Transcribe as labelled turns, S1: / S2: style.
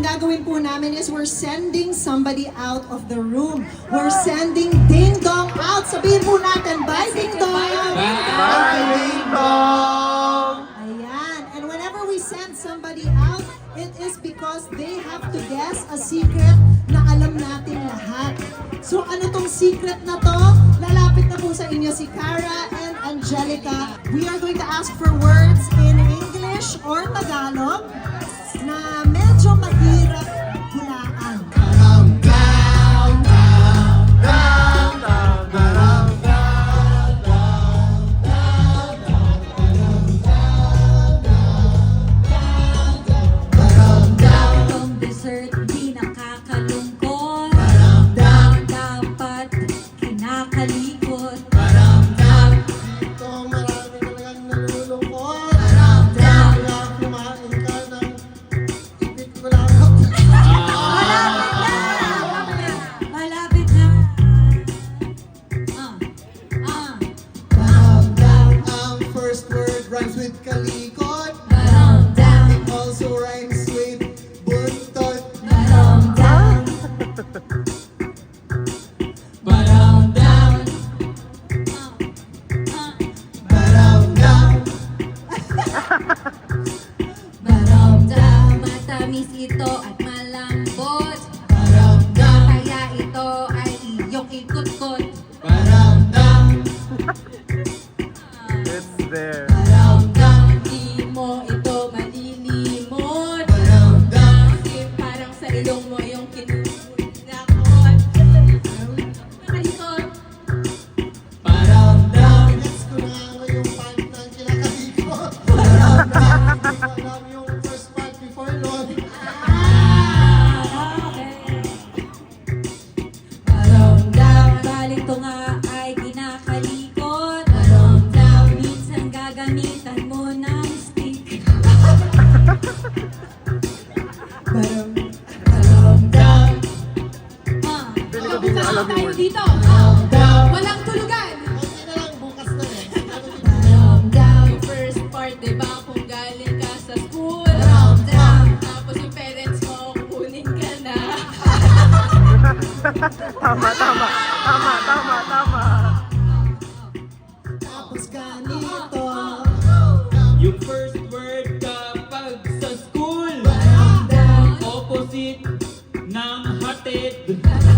S1: ang gagawin po namin is we're sending somebody out of the room. We're sending Ding Dong out. Sabihin po natin, bye Ding Dong!
S2: Bye, Ding Dong!
S1: Ayan. And whenever we send somebody out, it is because they have to guess a secret na alam natin lahat. So ano tong secret na to? Lalapit na po sa inyo si Cara and Angelica. We are going to ask for words in English or Tagalog na medyo mahirap hulaan.
S2: Down, down, down, down, down, down, down, down, down, down.
S3: Itong dessert di nakakalungkot.
S2: Down,
S3: Dapat kinakalikot.
S2: down. Ito marami talagang nalulungkot. Kaya kumain ka ng ipit ko lang.
S3: Malapit na!
S2: Down, down. Ang first word rhymes with kalikot.
S3: Down, down,
S2: It also rhymes with buntot.
S3: down, down.
S2: Down, down. Down, down.
S3: Down, down. Matamis ito at malambot.
S2: Down, down.
S3: Kaya ito ay iyong ikot-kot.
S2: Down, down.
S4: It's there.
S3: Down, down. Di mo ito malilimot.
S2: Down, down.
S3: Kasi parang sa ilong mo yung kinakot. Nakalikot.
S2: Down, down. Gets ko na nga yung part ng kinakalikot. Down, down. Hindi ko alam yung first part before nun.
S3: Down, down. Balik to nga ay kinakalikot. Down, down. Minsan gagamitan mo ng stick.
S1: Down,
S3: Down.
S4: Pili ko din na alam yung word.
S3: Dito.
S2: Down.
S3: Walang tulugan.
S2: Konti na lang, bukas na eh.
S3: Down, down. Yung first part, diba, kung galing ka sa school.
S2: Down, down.
S3: Tapos yung parents mo, kunin ka na.
S4: Tama, tama. Tama, tama, tama.
S1: Tapos ganito.
S5: Yung first word kapag sa school,
S3: Down, down.
S5: opposite ng hatid.
S2: Kaya